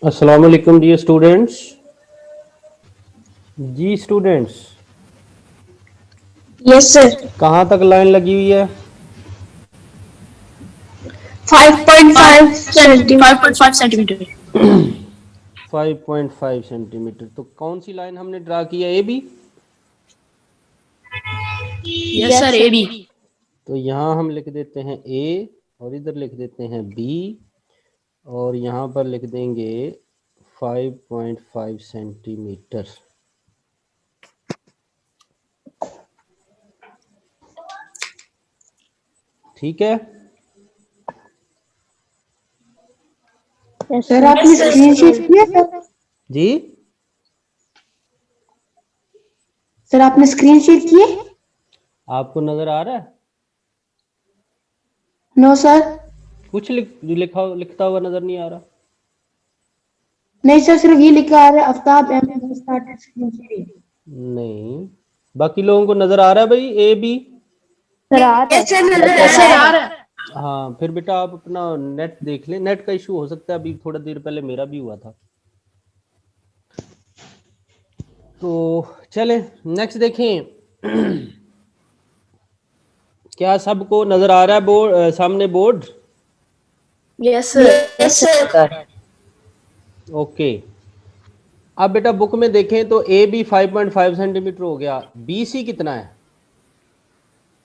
अस्सलाम वालेकुम dear students. जी students, yes sir. कहाँ तक लाइन लगी हुई है? 5.5 सेंटीमीटर। 5.5 सेंटीमीटर। 5.5 सेंटीमीटर। तो कौन सी लाइन हमने ड्रा की है? A B. Yes sir, A B. तो यहाँ हम लिख देते हैं ए और इधर लिख देते हैं बी और यहाँ पर लिख देंगे 5.5 सेंटीमीटर। ठीक है। सर आपने स्क्रीनशॉट किया सर? जी सर आपने स्क्रीनशॉट किए? आपको नजर आ रहा है? No sir. कुछ लिखता हुआ नजर नहीं आ रहा? नहीं सर, सिर्फ ये लिखा आ रहा है आफ्ताब अहमद स्टार्टेड स्क्रीनशॉट। नहीं, बाकी लोगों को नजर आ रहा है भाई ए बी? सर आ रहा है। यस सर, आ रहा है। हाँ, फिर बेटा आप अपना नेट देख लें। नेट का इशू हो सकता है, अभी थोड़ा देर पहले मेरा भी हुआ था। तो चलें नेक्स्ट देखें। क्या सबको नजर आ रहा है बोर्ड, सामने बोर्ड? Yes sir. ओके। अब बेटा बुक में देखें तो ए बी 5.5 सेंटीमीटर हो गया, बी सी कितना है?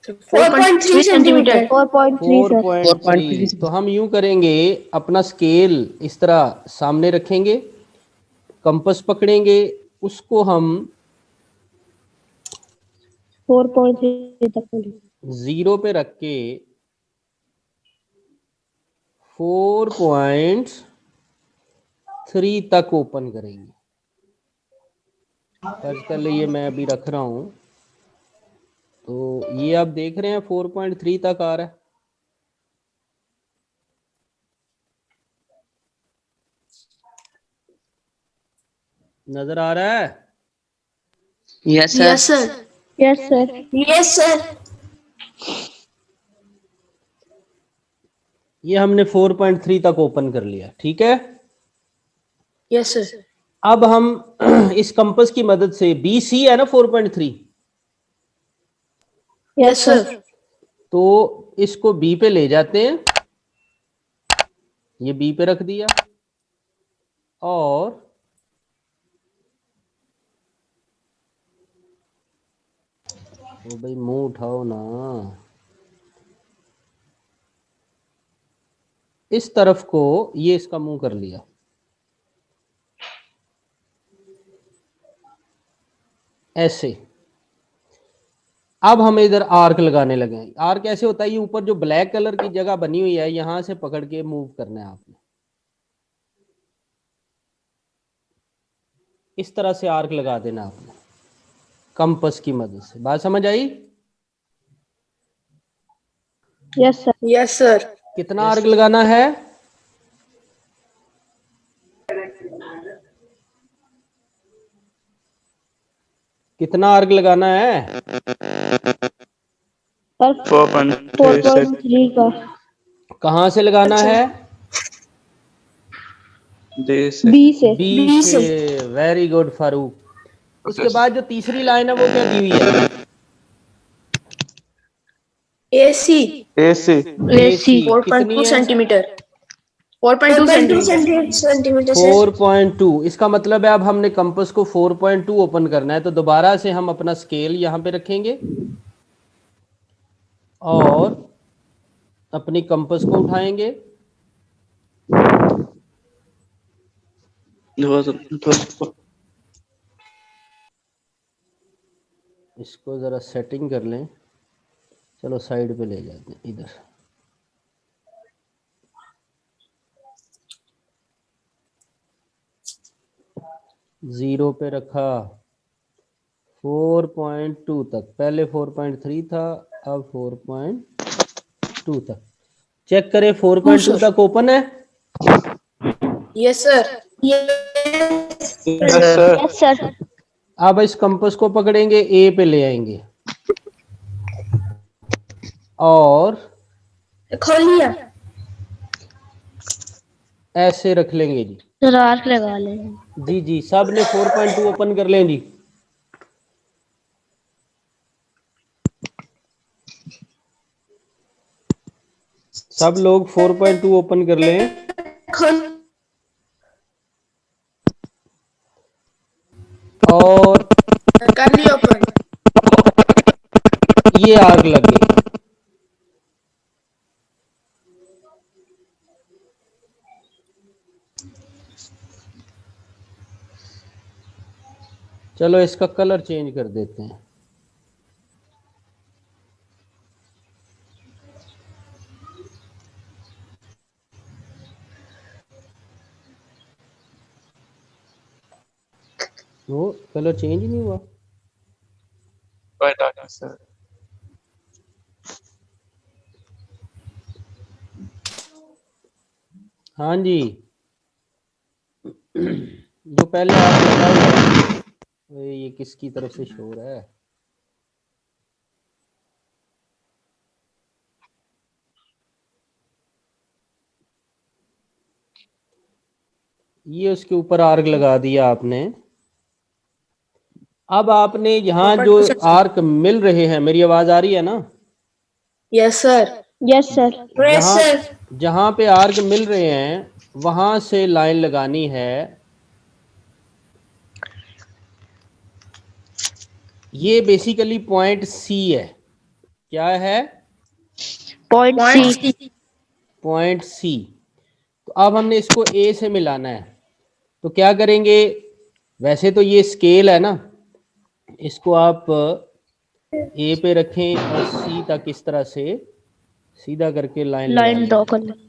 4.3 सेंटीमीटर। 4.3 सर। 4.3। तो हम यूं करेंगे, अपना स्केल इस तरह सामने रखेंगे, कंपास पकड़ेंगे, उसको हम 4.3 तक। 0 पे रख के 4.3 तक ओपन करेंगे। फर्ज कर लिए मैं अभी रख रहा हूं, तो ये आप देख रहे हैं 4.3 तक आ रहा है। नजर आ रहा है? Yes sir. Yes sir. Yes sir. ये हमने 4.3 तक ओपन कर लिया। ठीक है। Yes sir. अब हम इस कंपास की मदद से, बी सी है ना 4.3, यस सर। तो इसको बी पे ले जाते हैं। ये बी पे रख दिया और ओ भाई मुंह उठाओ ना, इस तरफ को ये इसका मुंह कर लिया ऐसे। अब हम इधर आर्क लगाने लगे हैं। आर्क ऐसे होता है, ये ऊपर जो ब्लैक कलर की जगह बनी हुई है, यहां से पकड़ के मूव करना है आपने, इस तरह से आर्क लगा देना आपने कंपास की मदद से। बात समझ आई? Yes sir. Yes sir. कितना आर्क लगाना है? कितना आर्क लगाना है? सर 4.3 का। कहां से लगाना है? बी से। बी से। Very good Farooq. उसके बाद जो तीसरी लाइन है वो क्या दी हुई है? ए सी। AC 4.2 कितनी है? सेंटीमीटर। 4.2 सेंटीमीटर। 4.2। इसका मतलब है अब हमने कंपास को 4.2 ओपन करना है, तो दोबारा से हम अपना स्केल यहाँ पे रखेंगे और अपनी कंपास को उठाएंगे। इसको ज़रा सेटिंग कर लें। चलो साइड पे ले जाते हैं इधर। जीरो पे रखा, 4.2 तक। पहले 4.3 था, अब 4.2 तक। चेक करें 4.2 तक ओपन है? Yes sir. Yes sir. अब इस कंपास को पकड़ेंगे, ए पे ले आएंगे और खोल लिया। ऐसे रख लेंगे जी। सर आर्क लगा ले। जी जी, सब ने 4.2 ओपन कर लें जी। सब लोग 4.2 ओपन कर लें। और कर लिया ओपन। ये आर्क लग गई। चलो इसका कलर चेंज कर देते हैं। वो कलर चेंज ही नहीं हुआ। सर हाँ जी, जो पहले आर्क लगा हुआ है, ये किसकी तरफ से शोर है? ये उसके ऊपर आर्क लगा दिया आपने। अब आपने यहाँ जो आर्क मिल रहे हैं, मेरी आवाज आ रही है ना? Yes sir. Yes sir. Yes जहाँ सर। जहाँ पे आर्क मिल रहे हैं वहां से लाइन लगानी है। ये बेसिकली पॉइंट सी है। क्या है? Point C. Point C. तो अब हमने इसको ए से मिलाना है। तो क्या करेंगे? वैसे तो ये स्केल है ना, इसको आप ए पे रखें और सी तक इस तरह से सीधा करके लाइन लगा लाइन ड्रॉ लें। कर ले।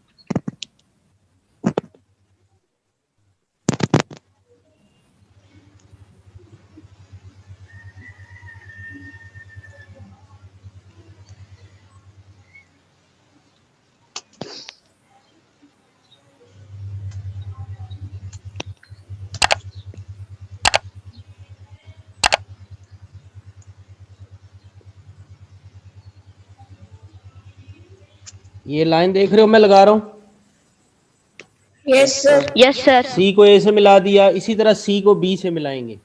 ये लाइन देख रहे हो मैं लगा रहा हूं? Yes sir. Yes sir. C को ए से मिला दिया, इसी तरह सी को बी से मिलाएंगे।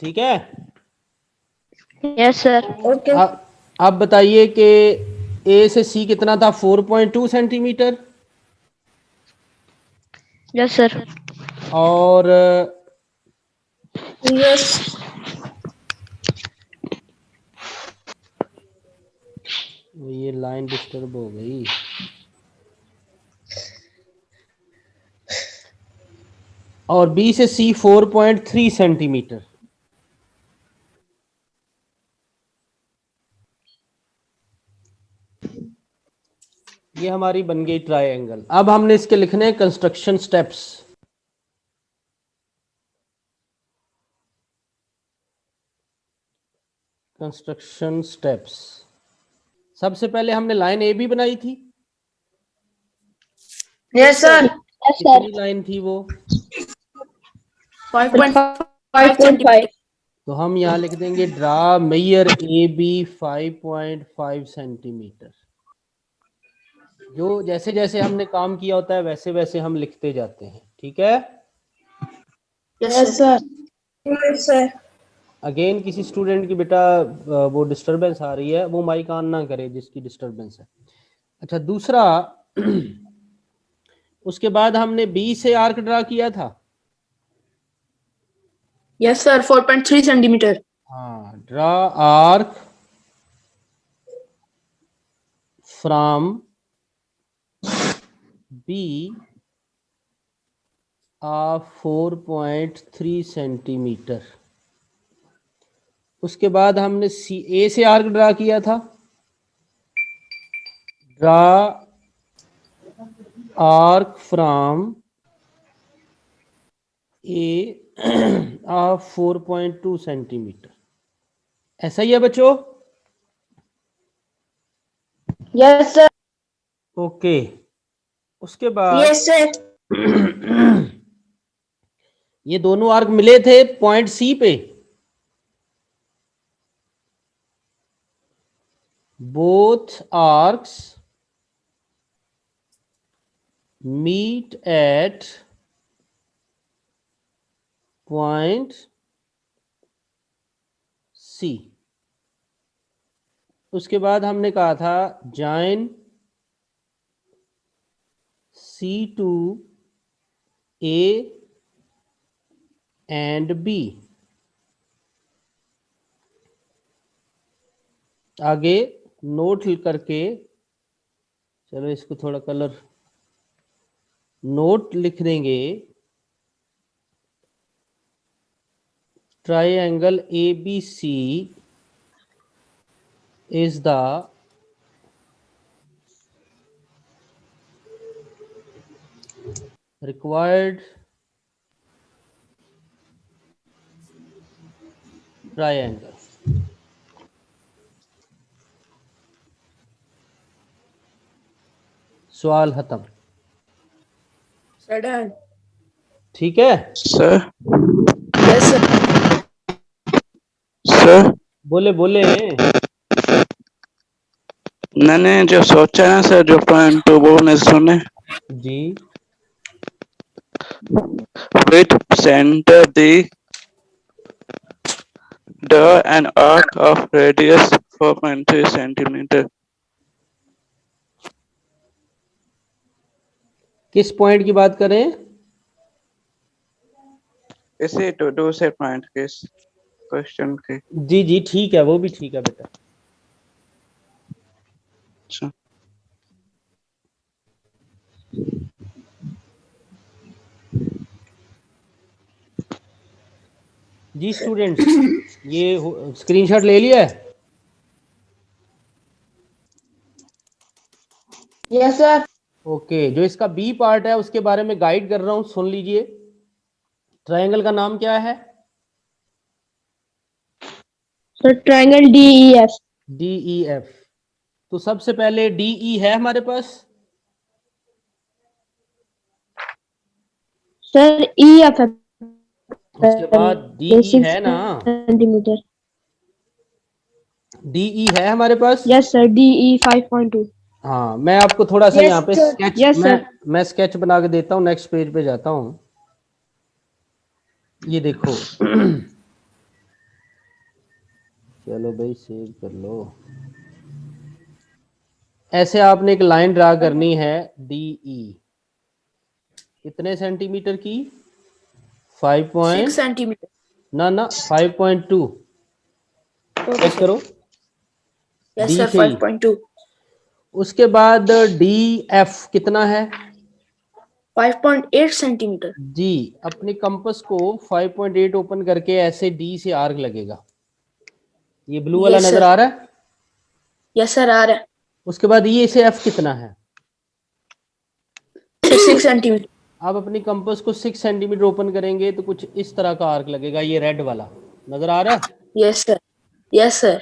ठीक है? Yes sir. ओके। अब बताइए कि ए से सी कितना था? 4.2 सेंटीमीटर। Yes sir. और यस। ये लाइन डिस्टर्ब हो गई। और बी से सी 4.3 सेंटीमीटर। ये हमारी बन गई ट्रायंगल। अब हमने इसके लिखने हैं कंस्ट्रक्शन स्टेप्स। Construction steps. सबसे पहले हमने लाइन ए बी बनाई थी। Yes sir. कितनी लाइन थी वो? 5.5 तो हम यहाँ लिख देंगे ड्रा मेयर ए बी 5.5 सेंटीमीटर। जो जैसे जैसे हमने काम किया होता है वैसे वैसे हम लिखते जाते हैं। ठीक है? Yes sir. Yes sir. Again किसी स्टूडेंट की बेटा वो डिस्टरबेंस आ रही है, वो माइक ऑन ना करे जिसकी डिस्टरबेंस है। अच्छा, दूसरा उसके बाद हमने बी से आर्क ड्रा किया था। Yes sir. 4.3 सेंटीमीटर। हाँ, draw arc from B of 4.3 centimetre. उसके बाद हमने सी ए से आर्क ड्रा किया था। Draw arc from A of 4.2 centimetre. ऐसा ही है बच्चों? Yes sir. ओके। उसके बाद यस सर। ये दोनों आर्क मिले थे पॉइंट सी पे। Both arcs meet at point C। उसके बाद हमने कहा था join C to A and B। आगे नोट करके, चलो इसको थोड़ा कलर, नोट लिख देंगे, triangle ABC is the required triangle। सवाल खत्म। Sir, done. ठीक है सर Yes, sir. सर बोले बोले। मैंने जो सोचा ना सर, जो पॉइंट टू वो ने सुने, जी with center the an arc of radius 4.3 centimeter। किस पॉइंट की बात करें? इसी तो दूसरे पॉइंट के क्वेश्चन के। जी जी ठीक है, वो भी ठीक है बेटा। अच्छा जी स्टूडेंट्स, ये स्क्रीनशॉट ले लिया है? Yes, sir. ओके, जो इसका बी पार्ट है उसके बारे में गाइड कर रहा हूं, सुन लीजिए। ट्रायंगल का नाम क्या है? Sir triangle DEF। DEF। तो सबसे पहले DE है हमारे पास। सर EF है। उसके बाद DE है ना, सेंटीमीटर। DE है हमारे पास। Yes sir, DE 5.2। हाँ, मैं आपको थोड़ा सा Yes, यहाँ पे sir. Sketch, Yes, sir. मैं स्केच बना के देता हूँ। नेक्स्ट पेज पे जाता हूँ। ये देखो चलो भाई सेव कर लो। ऐसे आपने एक लाइन ड्रा करनी है DE, कितने सेंटीमीटर की? 5 6 centimeter. ना 5.2। Okay, check sir. करो Yes, D sir. से ही। 5.2. उसके बाद DF कितना है? 5.8 centimeter. जी, अपने कंपास को 5.8 ओपन करके ऐसे D से आर्क लगेगा। ये ब्लू वाला Yes, नजर sir. आ रहा है? Yes, sir. आ रहा है। उसके बाद ये से F कितना है? 6 centimeter. आप अपनी कंपास को 6 सेंटीमीटर ओपन करेंगे तो कुछ इस तरह का आर्क लगेगा। ये रेड वाला नजर आ रहा है? Yes, sir. Yes, sir.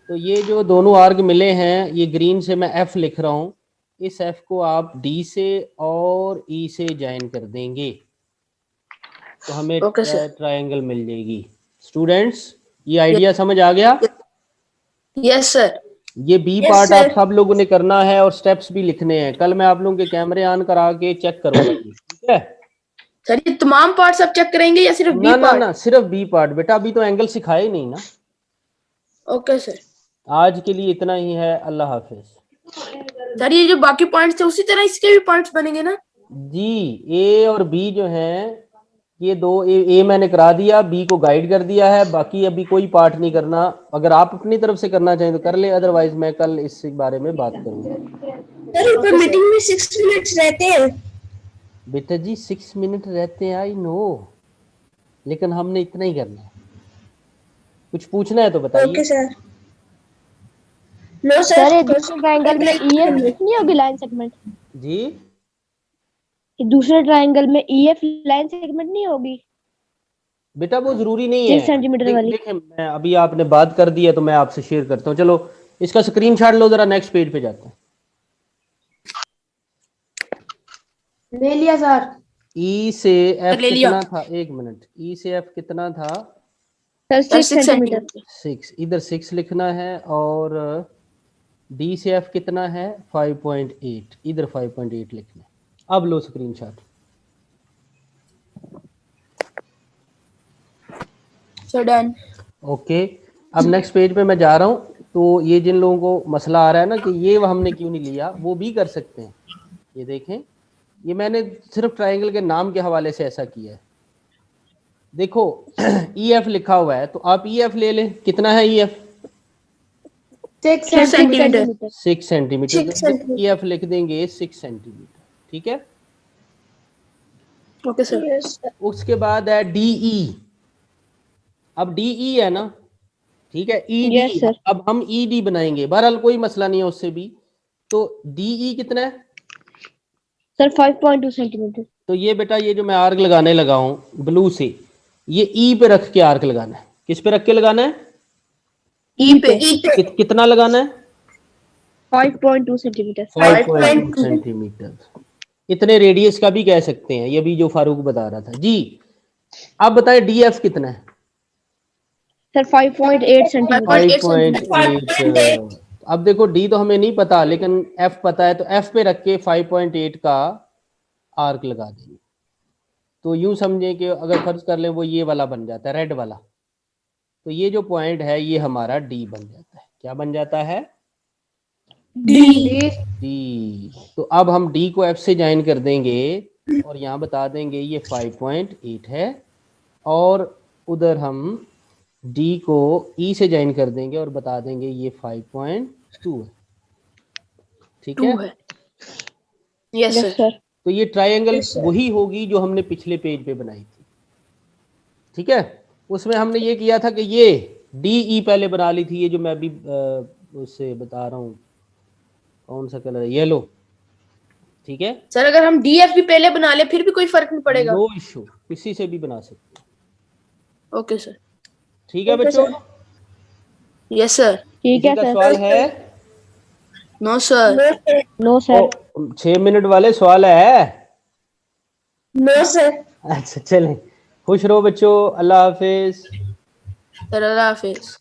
तो ये जो दोनों आर्क मिले हैं, ये ग्रीन से मैं F लिख रहा हूँ। इस F को आप D से और E से ज्वाइन कर देंगे तो हमें Okay, sir. ट्रायंगल मिल जाएगी। स्टूडेंट्स, ये आइडिया समझ आ गया? Yes, sir. ये बी Yes, पार्ट sir. आप सब लोगों ने करना है और स्टेप्स भी लिखने हैं। कल मैं आप लोगों के कैमरे ऑन करा के चेक करूंगा जी, ठीक है? सर ये तमाम पार्ट्स आप चेक करेंगे या सिर्फ बी ना पार्ट? ना, सिर्फ बी पार्ट बेटा, अभी तो एंगल सिखाए ही नहीं ना। Okay sir. आज के लिए इतना ही है। अल्लाह हाफिज। सर ये जो बाकी पॉइंट्स थे उसी तरह इसके भी पॉइंट्स बनेंगे ना? जी, ए और बी जो हैं, ये दो ए मैंने करा दिया, बी को गाइड कर दिया है। बाकी अभी कोई पार्ट नहीं करना। अगर आप अपनी तरफ से करना चाहें तो कर ले, अदरवाइज मैं कल इस बारे में बात करूंगा। सर ऊपर मीटिंग में 6 मिनट्स रहते हैं। बेटा जी 6 मिनट रहते हैं, आई नो, लेकिन हमने इतना ही करना है। कुछ पूछना है तो बताइए। Okay sir. No sir sir. ये दूसरे ट्रायंगल में EF नहीं होगी लाइन सेगमेंट? जी ये दूसरे ट्रायंगल में EF लाइन सेगमेंट नहीं होगी? बेटा वो जरूरी नहीं 6 है। सेंटीमीटर वाली। देखें, मैं अभी आपने बात कर दी है तो मैं आपसे शेयर करता हूँ। चलो इसका स्क्रीनशॉट लो जरा, नेक्स्ट पेज पे जाते हैं। ले लिया सर। ई से एफ ले लिया। कितना था? एक मिनट, ई से एफ कितना था? Sir sir 6 centimetre. 6। इधर 6 लिखना है और डी से एफ कितना है? 5.8। इधर 5.8 लिखना है। अब लो स्क्रीनशॉट। Sir done. ओके, अब नेक्स्ट पेज पे मैं जा रहा हूँ। तो ये जिन लोगों को मसला आ रहा है ना कि ये हमने क्यों नहीं लिया, वो भी कर सकते हैं। ये देखें, ये मैंने सिर्फ ट्रायंगल के नाम के हवाले से ऐसा किया है। देखो ई एफ लिखा हुआ है, तो आप ई एफ ले लें। कितना है E F? 6 6 centimetre. 6 centimetre. 6 centimetre. E F लिख देंगे 6 सेंटीमीटर, ठीक है। Okay sir. उसके बाद है डीई। अब डीई है ना, ठीक है, ईडी। Yes, sir. अब हम ईडी बनाएंगे, बहरहाल कोई मसला नहीं है उससे भी। तो डीई कितना है? Sir 5.2 centimetre. तो ये बेटा, ये जो मैं आर्क लगाने लगा हूं ब्लू से, ये ई पे रख के आर्क लगाना है। किस पे रख के लगाना है? ई पे। कितना लगाना है? 5.2 सेंटीमीटर। 5.2 सेंटीमीटर। इतने रेडियस का भी कह सकते हैं, ये भी जो फारूक बता रहा था जी। अब बताएं डीएफ कितना है? Sir 5.8 centimetre. 5.8। अब देखो डी तो हमें नहीं पता, लेकिन एफ पता है, तो एफ पे रख के 5.8 का आर्क लगा देंगे। तो यूं समझें कि अगर फर्ज कर लें वो ये वाला बन जाता है, रेड वाला, तो ये जो पॉइंट है ये हमारा डी बन जाता है। क्या बन जाता है? डी। तो अब हम डी को एफ से ज्वाइन कर देंगे और यहाँ बता देंगे ये 5.8 है, और उधर हम डी को ई से ज्वाइन कर देंगे और बता देंगे ये 5.2 है। ठीक है। Yes yes sir. सर। तो ये ट्रायंगल वही होगी जो हमने पिछले पेज पे बनाई थी। ठीक है, उसमें हमने ये किया था कि ये डी ई पहले बना ली थी। ये जो मैं अभी उससे बता रहा हूँ, कौन सा कलर है? येलो। ठीक है सर अगर हम डीएफ भी पहले बना ले फिर भी कोई फर्क नहीं पड़ेगा? नो इशू, किसी से भी बना सकते हैं। Okay sir. ठीक है बच्चों, यस सर। ठीक है किसी का सर। सवाल है? No sir. No sir. 6 minute वाले सवाल है? No sir. अच्छा चलें, खुश रहो बच्चों, अल्लाह हाफिज। सर अल्लाह हाफिज।